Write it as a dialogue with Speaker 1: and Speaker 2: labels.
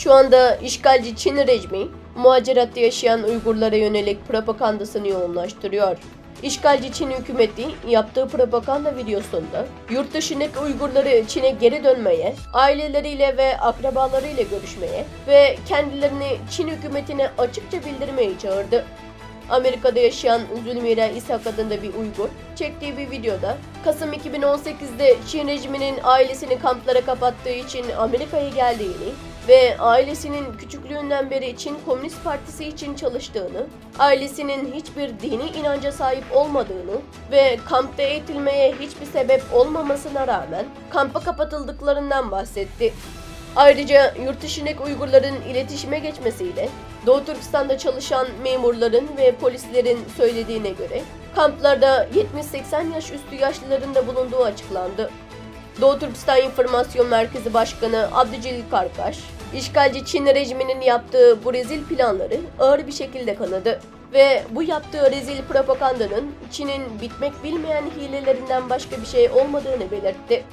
Speaker 1: Şu anda işgalci Çin rejimi, muhaciratta yaşayan Uygurlara yönelik propagandasını yoğunlaştırıyor. İşgalci Çin hükümeti yaptığı propaganda videosunda yurt dışındaki Uygurları Çin'e geri dönmeye, aileleriyle ve akrabalarıyla görüşmeye ve kendilerini Çin hükümetine açıkça bildirmeye çağırdı. Amerika'da yaşayan Zülmira İshak adında bir Uygur çektiği bir videoda Kasım 2018'de Çin rejiminin ailesini kamplara kapattığı için Amerika'ya geldiğini ve ailesinin küçüklüğünden beri Çin Komünist Partisi için çalıştığını, ailesinin hiçbir dini inanca sahip olmadığını ve kampta eğitilmeye hiçbir sebep olmamasına rağmen kampa kapatıldıklarından bahsetti. Ayrıca yurt dışındaki Uygurların iletişime geçmesiyle Doğu Türkistan'da çalışan memurların ve polislerin söylediğine göre kamplarda 70-80 yaş üstü yaşlıların da bulunduğu açıklandı. Doğu Türkistan İnformasyon Merkezi Başkanı Abdülcelil Karkaş, işgalci Çin rejiminin yaptığı bu rezil planları ağır bir şekilde kınadı ve bu yaptığı rezil propagandanın Çin'in bitmek bilmeyen hilelerinden başka bir şey olmadığını belirtti.